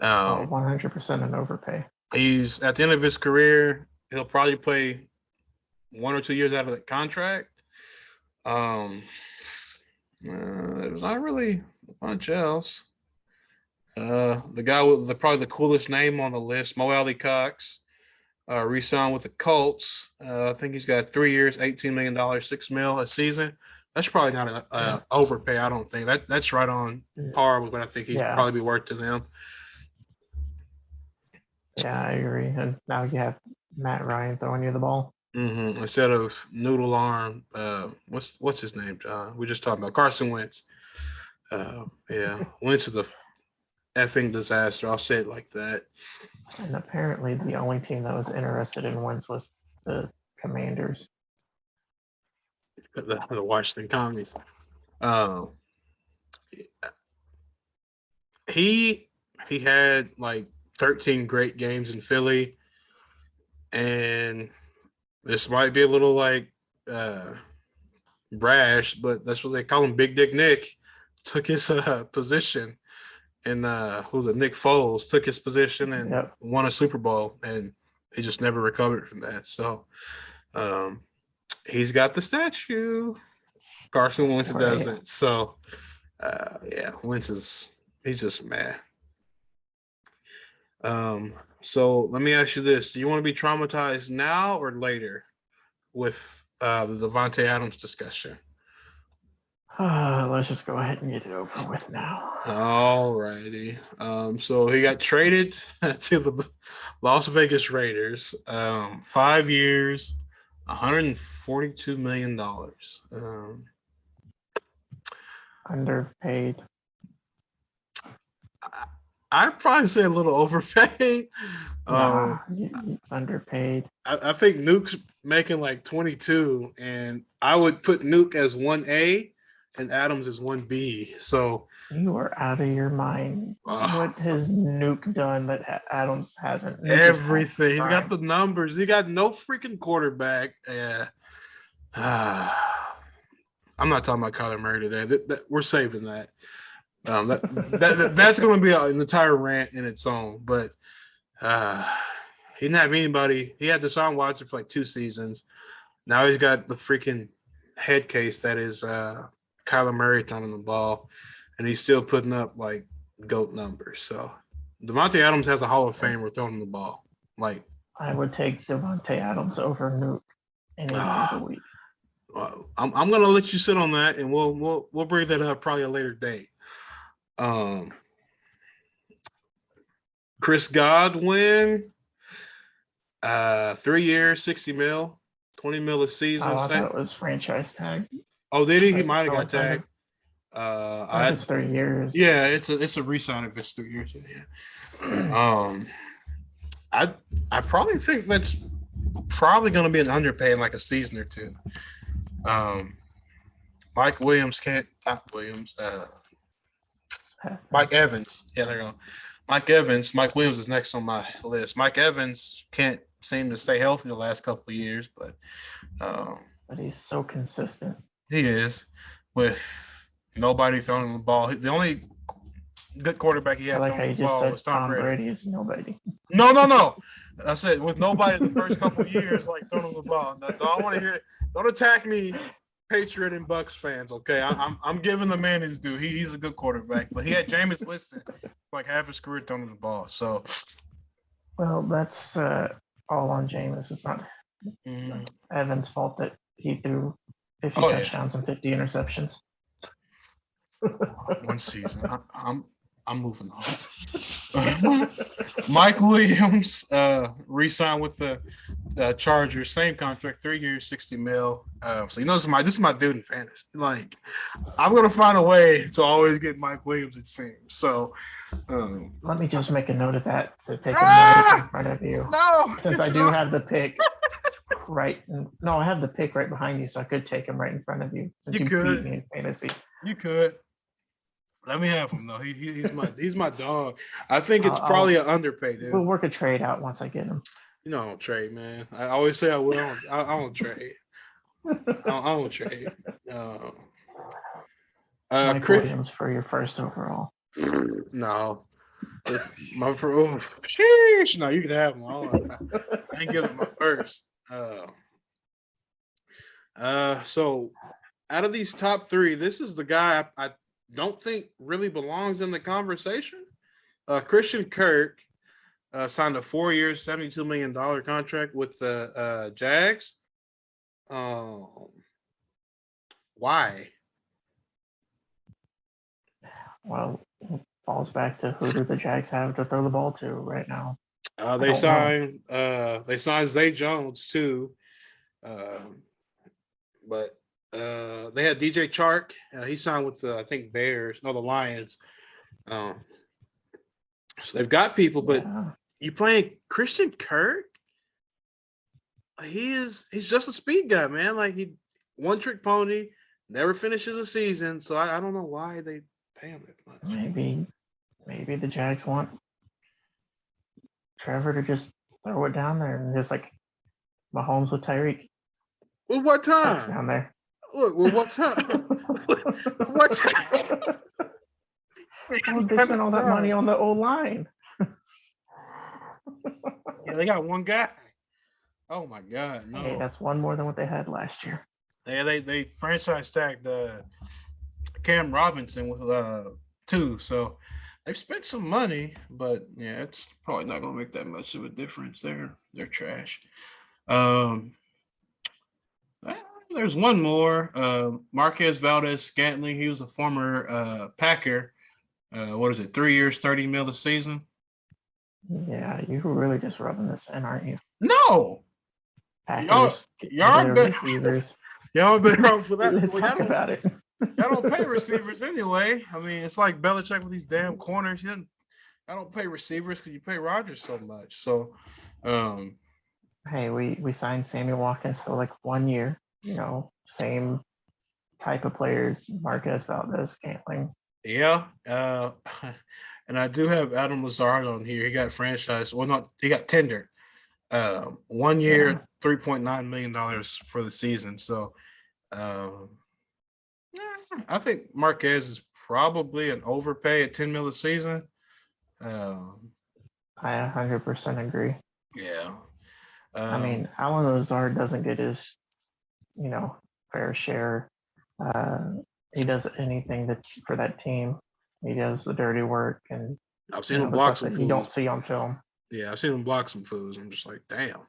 [SPEAKER 3] 100% an overpay.
[SPEAKER 2] He's at the end of his career. He'll probably play 1 or 2 years out of that contract. There's not really a bunch else. The guy with probably the coolest name on the list, Mo Alley Cox, re-signed with the Colts. I think he's got 3 years, $18 million, $6 million a season. That's probably not an overpay. I don't think that's right on par with what I think he'd probably be worth to them.
[SPEAKER 3] Yeah, I agree. And now you have Matt Ryan throwing you the ball.
[SPEAKER 2] Mm-hmm. Instead of Noodle Arm, what's his name, John? We just talking about Carson Wentz. Wentz is a effing disaster. I'll say it like that.
[SPEAKER 3] And apparently, the only team that was interested in Wentz was the Commanders.
[SPEAKER 2] The Washington Commies. He had like 13 great games in Philly, and this might be a little like brash, but that's what they call him. Big Dick Nick took his position, and who's it? Nick Foles took his position and won a Super Bowl, and he just never recovered from that. So he's got the statue. Carson Wentz doesn't. So Wentz he's just mad. So let me ask you this: do you want to be traumatized now or later with the Devontae Adams discussion?
[SPEAKER 3] Let's just go ahead and get it over with now.
[SPEAKER 2] All righty. So he got traded to the Las Vegas Raiders. 5 years, $142 million.
[SPEAKER 3] Underpaid.
[SPEAKER 2] I'd probably say a little overpaid.
[SPEAKER 3] It's underpaid.
[SPEAKER 2] I think Nuke's making like 22, and I would put Nuke as 1A and Adams is 1B. So
[SPEAKER 3] You are out of your mind. What has Nuke done that Adams hasn't? Nuke is
[SPEAKER 2] everything. He's got
[SPEAKER 3] prime.
[SPEAKER 2] the numbers. He got no freaking quarterback. Yeah. I'm not talking about Kyler Murray today. We're saving that. That's going to be an entire rant in its own. But he didn't have anybody. He had Deshaun Watson for like 2 seasons. Now he's got the freaking head case that is Kyler Murray throwing the ball, and he's still putting up like GOAT numbers. So Devontae Adams has a Hall of Famer throwing the ball. Like
[SPEAKER 3] I would take Devontae Adams over Nuke any day of the week.
[SPEAKER 2] I'm gonna let you sit on that, and we'll bring that up probably a later date. Chris Godwin, 3 years, $60 million, $20 million a season.
[SPEAKER 3] I thought it was franchise tag.
[SPEAKER 2] Oh, did he? He might have got tagged.
[SPEAKER 3] It's 3 years.
[SPEAKER 2] Yeah, it's a re-sign if it's 3 years. Yeah. I probably think that's probably going to be an underpay in like a season or two. Mike Williams Mike Evans. Yeah, there you go. Mike Evans. Mike Williams is next on my list. Mike Evans can't seem to stay healthy the last couple of years, but
[SPEAKER 3] he's so consistent.
[SPEAKER 2] He is, with nobody throwing the ball. The only good quarterback he had throwing the ball was Tom Brady.
[SPEAKER 3] Is nobody.
[SPEAKER 2] No. I said with nobody the first couple of years like throwing the ball. No, don't want to hear it. Don't attack me, Patriot and Bucks fans. Okay, I'm giving the man his due. He's a good quarterback, but he had Jameis Winston like half his career throwing the ball. So,
[SPEAKER 3] well, that's all on Jameis. It's not Evans' fault that he threw 50 touchdowns and 50 interceptions.
[SPEAKER 2] One season. I'm moving on. Mike Williams re-signed with the Chargers, same contract, 3 years, $60 million. So this is my dude in fantasy. Like, I'm gonna find a way to always get Mike Williams, it seems. So
[SPEAKER 3] let me just make a note of that to take a note in front of you.
[SPEAKER 2] No,
[SPEAKER 3] since I do have the pick right. No, I have the pick right behind you, so I could take him right in front of you. Since you beat me in fantasy.
[SPEAKER 2] You could. Let me have him though. He's my dog. I think it's probably an underpay, dude.
[SPEAKER 3] We'll work a trade out once I get him.
[SPEAKER 2] You know, I don't trade, man. I always say I will. I don't trade. I don't trade.
[SPEAKER 3] Mike Williams for your first overall.
[SPEAKER 2] No. Sheesh. No, you can have him. I ain't giving my first. So out of these top 3, this is the guy I don't think really belongs in the conversation. Christian Kirk signed a 4 year, $72 million contract with the Jags. Why?
[SPEAKER 3] Well, it falls back to who do the Jags have to throw the ball to right now?
[SPEAKER 2] They signed Zay Jones too. But they had DJ Chark. He signed with the the Lions. So they've got people, but you playing Christian Kirk? He's just a speed guy, man. Like, he one-trick pony, never finishes a season. So I don't know why they pay him that much.
[SPEAKER 3] Maybe the Jags want Trevor to just throw it down there and just like Mahomes with Tyreek.
[SPEAKER 2] Well, what time?
[SPEAKER 3] Down there.
[SPEAKER 2] Look, well, what time? What time?
[SPEAKER 3] They spent all that money on the O-line.
[SPEAKER 2] Yeah, they got one guy. Oh my God, no.
[SPEAKER 3] Hey, that's one more than what they had last year.
[SPEAKER 2] Yeah, they franchise tagged Cam Robinson with 2, so they've spent some money, but yeah, it's probably not gonna make that much of a difference. They're trash. There's one more. Marquez Valdez-Scantling. He was a former Packer. 3 years, $30 million a season?
[SPEAKER 3] Yeah, you're really just rubbing this in, aren't you?
[SPEAKER 2] No.
[SPEAKER 3] Packers,
[SPEAKER 2] y'all been
[SPEAKER 3] receivers.
[SPEAKER 2] Y'all been wrong for that.
[SPEAKER 3] Let's talk about it.
[SPEAKER 2] Y'all don't pay receivers anyway. I mean, it's like Belichick with these damn corners. I don't pay receivers because you pay Rodgers so much. So,
[SPEAKER 3] hey, we signed Sammy Watkins for like 1 year. Same type of players, Marquez, Valdez, Scantling.
[SPEAKER 2] Yeah. And I do have Adam Lazard on here. He got franchised. Well, not he got tendered. 1 year, $3.9 million for the season. So I think Marquez is probably an overpay at 10 mil a season.
[SPEAKER 3] I 100% agree.
[SPEAKER 2] Yeah.
[SPEAKER 3] I mean, Alan Lazard doesn't get his, fair share. He does anything for that team. He does the dirty work and
[SPEAKER 2] I've seen him
[SPEAKER 3] the
[SPEAKER 2] block
[SPEAKER 3] stuff
[SPEAKER 2] some
[SPEAKER 3] that you don't
[SPEAKER 2] fools.
[SPEAKER 3] see on film.
[SPEAKER 2] Yeah, I've seen him block some fools. I'm just like, damn.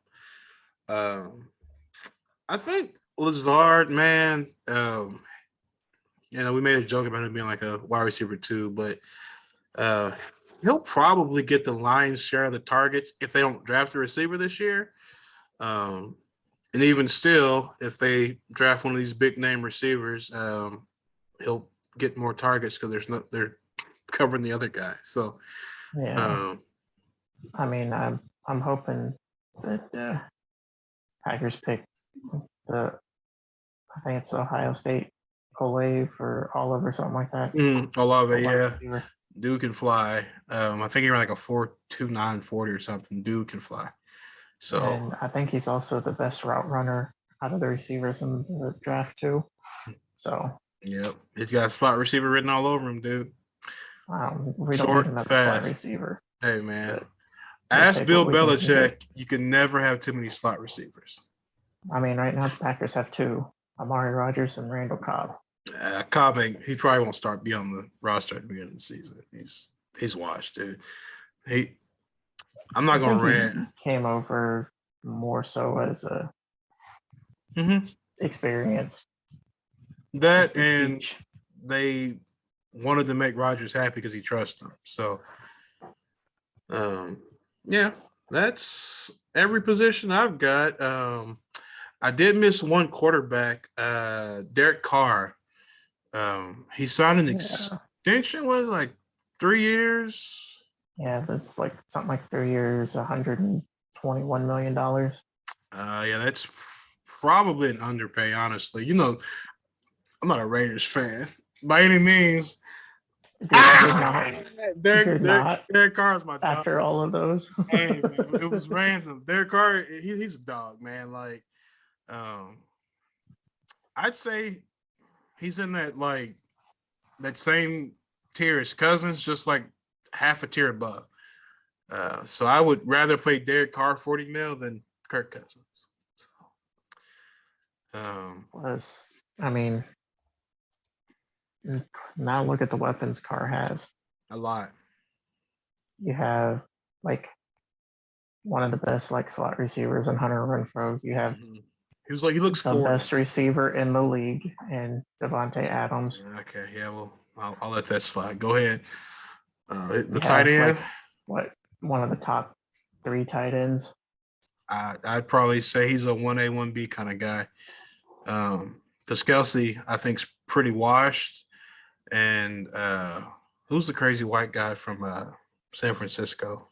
[SPEAKER 2] I think Lazard, man, we made a joke about him being like a wide receiver too, but he'll probably get the lion's share of the targets if they don't draft a receiver this year. And even still, if they draft one of these big name receivers, he'll get more targets because they're covering the other guy. So
[SPEAKER 3] yeah, I mean, I'm hoping that Packers pick I think it's Ohio State Olave or Olive or something like that.
[SPEAKER 2] Olave, yeah. Receiver. Dude can fly. I think he ran like a 4.29 40 or something. Dude can fly. So,
[SPEAKER 3] and I think he's also the best route runner out of the receivers in the draft too. So,
[SPEAKER 2] yep, he's got a slot receiver written all over him, dude.
[SPEAKER 3] We don't need another slot receiver.
[SPEAKER 2] Hey, man. Ask Bill Belichick, you can never have too many slot receivers.
[SPEAKER 3] I mean, right now the Packers have two, Amari Rodgers and Randall Cobb.
[SPEAKER 2] Cobb, he probably won't be on the roster at the beginning of the season. He's washed, dude. I'm not going to rant.
[SPEAKER 3] He came over more so as a experience.
[SPEAKER 2] That and they wanted to make Rodgers happy because he trusts him. So, yeah, that's every position I've got. I did miss one quarterback, Derek Carr. He signed an extension, was like 3 years?
[SPEAKER 3] Yeah, that's like something like 3 years, $121 million.
[SPEAKER 2] Yeah, that's probably an underpay, honestly. I'm not a Raiders fan by any means. Derek Carr is my dog.
[SPEAKER 3] After all of those.
[SPEAKER 2] Hey, man, it was random. Derek Carr, he's a dog, man. Like, I'd say he's in that same tier as Cousins, just like half a tier above. So I would rather play Derek Carr 40 mil than Kirk Cousins.
[SPEAKER 3] I mean, now look at the weapons Carr has.
[SPEAKER 2] A lot.
[SPEAKER 3] You have one of the best slot receivers in Hunter Renfrow. You have
[SPEAKER 2] he looks
[SPEAKER 3] the best receiver in the league, and Devontae Adams.
[SPEAKER 2] Okay, yeah, well, I'll let that slide. Go ahead. The tight end.
[SPEAKER 3] One of the top 3 tight ends?
[SPEAKER 2] I'd probably say he's a 1A, 1B kind of guy. Because Kelsey, I think, is pretty washed. And who's the crazy white guy from San Francisco?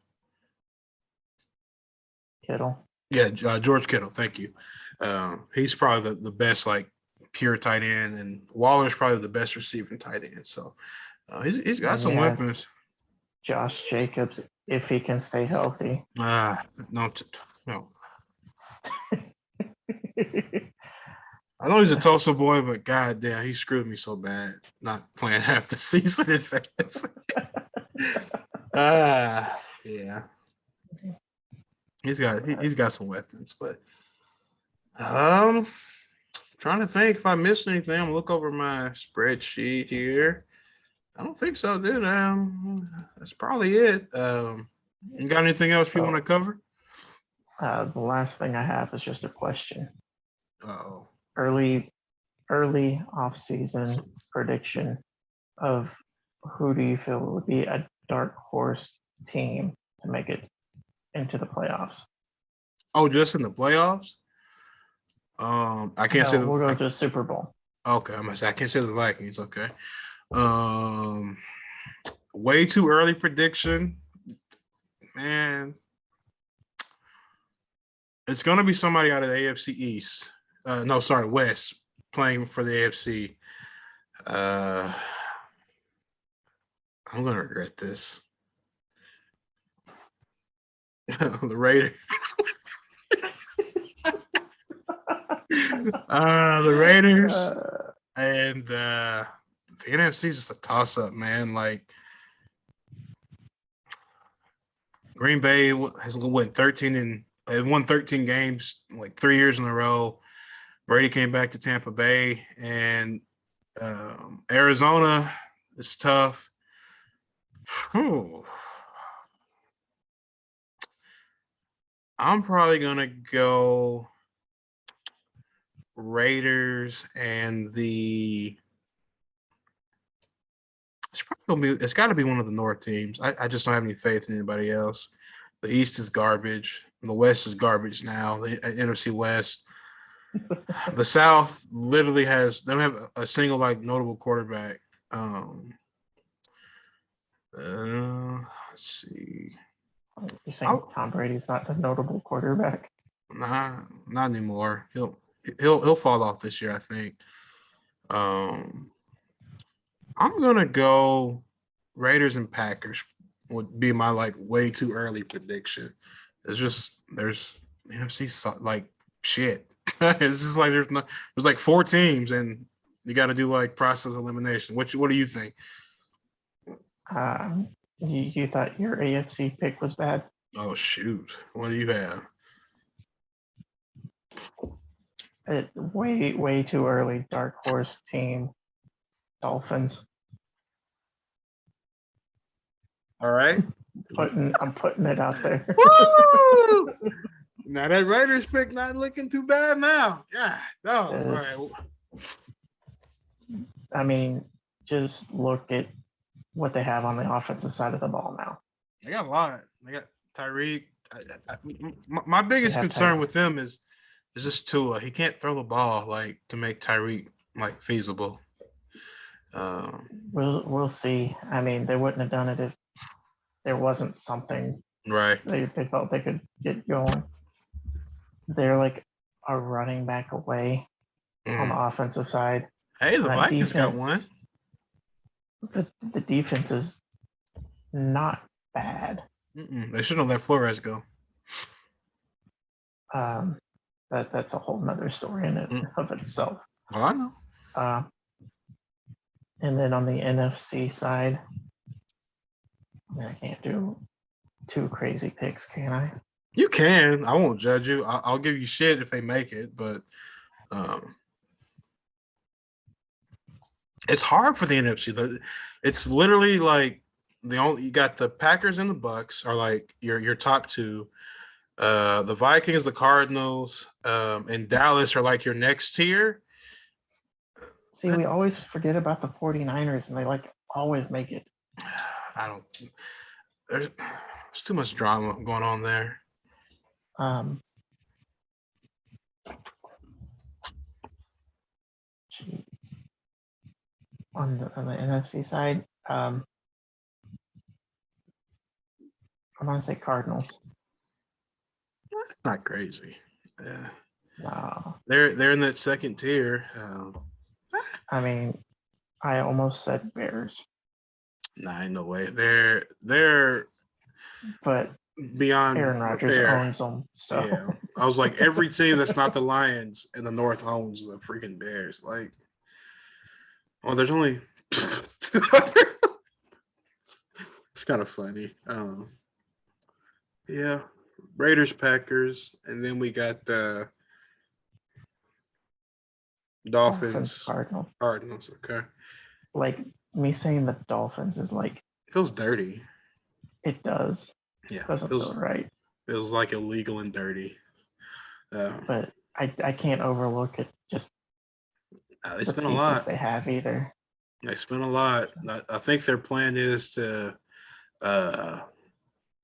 [SPEAKER 3] Kittle.
[SPEAKER 2] Yeah, George Kittle. Thank you. He's probably the best pure tight end, and Waller's probably the best receiving tight end. So he's got some weapons.
[SPEAKER 3] Josh Jacobs, if he can stay healthy.
[SPEAKER 2] No. I know he's a Tulsa boy, but goddamn, he screwed me so bad not playing half the season in fantasy. Yeah. He's got some weapons, but trying to think if I missed anything. I'm gonna look over my spreadsheet here. I don't think so, dude. That's probably it. You got anything else you want to cover?
[SPEAKER 3] The last thing I have is just a question.
[SPEAKER 2] Uh-oh.
[SPEAKER 3] Early offseason prediction of who do you feel would be a dark horse team to make it into the playoffs?
[SPEAKER 2] Oh, just in the playoffs? I can't say
[SPEAKER 3] we'll go to the Super Bowl.
[SPEAKER 2] Okay, I'm gonna say I can't say the Vikings. Okay. Way too early prediction, man. It's gonna be somebody out of the AFC East. West. playing for the AFC. I'm gonna regret this. The Raiders. The Raiders and the NFC is just a toss-up, man. Like Green Bay has won 13 and they won 13 games like 3 years in a row. Brady came back to Tampa Bay, and Arizona is tough. Whew. I'm probably gonna go Raiders and it's got to be one of the North teams. I just don't have any faith in anybody else. The East is garbage. The West is garbage now. The NFC West. The South literally they don't have a single like notable quarterback. Let's see.
[SPEAKER 3] You're saying Tom Brady's not a notable quarterback?
[SPEAKER 2] Nah, not anymore. He'll fall off this year, I think. I'm gonna go Raiders and Packers would be my like way too early prediction. There's NFC like shit. It's just like there's like 4 teams and you got to do like process elimination. What do you think?
[SPEAKER 3] You thought your AFC pick was bad?
[SPEAKER 2] Oh shoot! What do you have?
[SPEAKER 3] Way too early. Dark horse team, Dolphins.
[SPEAKER 2] All right.
[SPEAKER 3] I'm putting it out there.
[SPEAKER 2] Woo! Now that Raiders pick not looking too bad now. Yeah. No. All right.
[SPEAKER 3] I mean, just look at what they have on the offensive side of the ball now.
[SPEAKER 2] They got a lot. They got Tyreek. My biggest concern with them is just Tua. He can't throw the ball like to make Tyreek like feasible.
[SPEAKER 3] We'll see. I mean, they wouldn't have done it if there wasn't something
[SPEAKER 2] right
[SPEAKER 3] they felt they could get going. They're like a running back away on the offensive side.
[SPEAKER 2] Hey, the Vikings got one.
[SPEAKER 3] The defense is not bad.
[SPEAKER 2] They shouldn't have let Flores go.
[SPEAKER 3] That's a whole nother story in it of itself.
[SPEAKER 2] Oh, I know.
[SPEAKER 3] And then on the NFC side, I can't do 2 crazy picks, can I?
[SPEAKER 2] You can. I won't judge you. I'll give you shit if they make it, but it's hard for the NFC. It's literally like you got the Packers and the Bucks are like your top 2. The Vikings, the Cardinals, and Dallas are like your next tier.
[SPEAKER 3] See, we always forget about the 49ers, and they like always make it.
[SPEAKER 2] There's too much drama going on there.
[SPEAKER 3] On the NFC side, I'm gonna say Cardinals.
[SPEAKER 2] That's not crazy. Yeah.
[SPEAKER 3] No.
[SPEAKER 2] They're in that second tier.
[SPEAKER 3] I mean, I almost said Bears.
[SPEAKER 2] Nah, ain't no way. They're
[SPEAKER 3] but
[SPEAKER 2] beyond
[SPEAKER 3] Aaron Rodgers owns them. So
[SPEAKER 2] yeah. I was like, every team that's not the Lions in the North owns the freaking Bears. Like, well, there's only it's kind of funny. Yeah. Raiders, Packers, and then we got Dolphins,
[SPEAKER 3] Cardinals.
[SPEAKER 2] Okay.
[SPEAKER 3] Like me saying the Dolphins is like
[SPEAKER 2] it feels dirty.
[SPEAKER 3] It does.
[SPEAKER 2] Yeah,
[SPEAKER 3] it doesn't feel right.
[SPEAKER 2] Feels like illegal and dirty.
[SPEAKER 3] But I can't overlook it. Just
[SPEAKER 2] they spent a lot.
[SPEAKER 3] They have either.
[SPEAKER 2] They spent a lot. I think their plan is to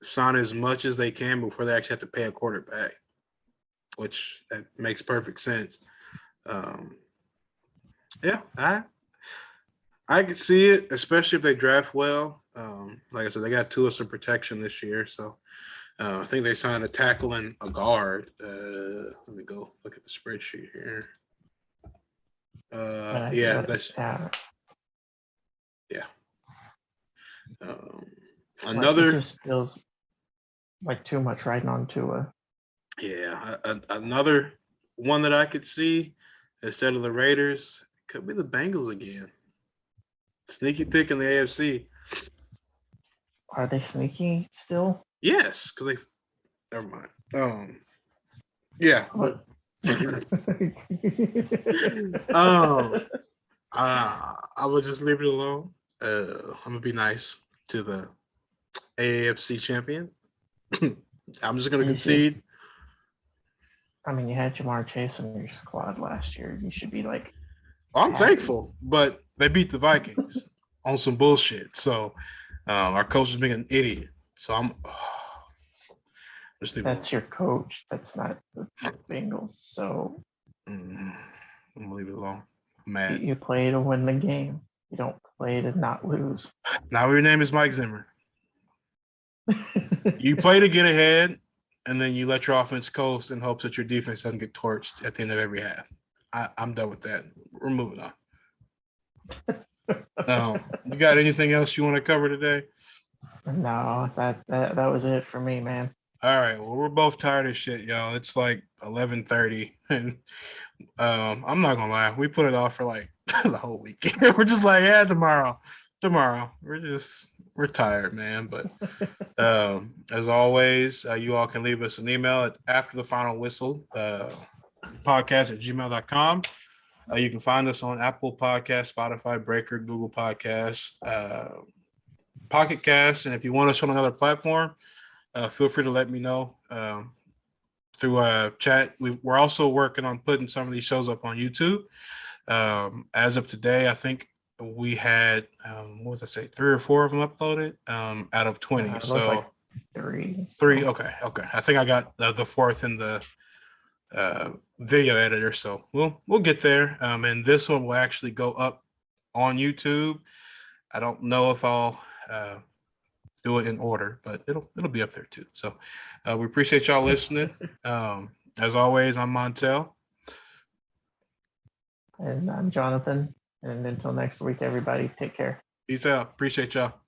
[SPEAKER 2] sign as much as they can before they actually have to pay a quarterback, which that makes perfect sense. Yeah, I could see it, especially if they draft well. Like I said, they got 2 of some protection this year, so I think they signed a tackle and a guard. Let me go look at the spreadsheet here. Yeah, that's
[SPEAKER 3] yeah.
[SPEAKER 2] yeah.
[SPEAKER 3] Like it
[SPEAKER 2] Another
[SPEAKER 3] just feels like too much riding on Tua.
[SPEAKER 2] another one that I could see instead of the Raiders could be the Bengals again. Sneaky pick in the AFC.
[SPEAKER 3] Are they sneaky still?
[SPEAKER 2] Yes, because they never mind. Yeah, but I would just leave it alone. I'm gonna be nice to the AFC champion. I'm just gonna
[SPEAKER 3] It's just,
[SPEAKER 2] concede.
[SPEAKER 3] I mean, you had Jamar Chase in your squad last year. You should be like,
[SPEAKER 2] I'm
[SPEAKER 3] happy.
[SPEAKER 2] thankful, but they beat the Vikings on some bullshit. So our coach is being an idiot. So I'm just leave it alone.
[SPEAKER 3] That's your coach. That's not the Bengals. So
[SPEAKER 2] I'm gonna leave it alone. I'm mad.
[SPEAKER 3] you play to win the game. You don't play to not lose.
[SPEAKER 2] Now your name is Mike Zimmer. You play to get ahead, and then you let your offense coast in hopes that your defense doesn't get torched at the end of every half. I'm done with that. We're moving on. You got anything else you want to cover today?
[SPEAKER 3] No, that was it for me, man.
[SPEAKER 2] All right. Well, we're both tired of shit, y'all. It's like 11:30, and I'm not gonna lie, we put it off for like the whole weekend. We're just like, yeah, tomorrow. We're tired, man. But as always, you all can leave us an email at after the final whistle podcast@gmail.com. You can find us on Apple Podcasts, Spotify, Breaker, Google Podcasts, Pocket Cast, and if you want us on another platform, feel free to let me know through chat. We're also working on putting some of these shows up on YouTube. As of today, I think we had what was I say, 3 or 4 of them uploaded out of 20. So
[SPEAKER 3] like 3.
[SPEAKER 2] Okay. I think I got the fourth in the video editor. So we'll get there. And this one will actually go up on YouTube. I don't know if I'll do it in order, but it'll be up there too. So we appreciate y'all listening. As always, I'm Montel.
[SPEAKER 3] And I'm Jonathan. And until next week, everybody, take care.
[SPEAKER 2] Peace out. Appreciate y'all.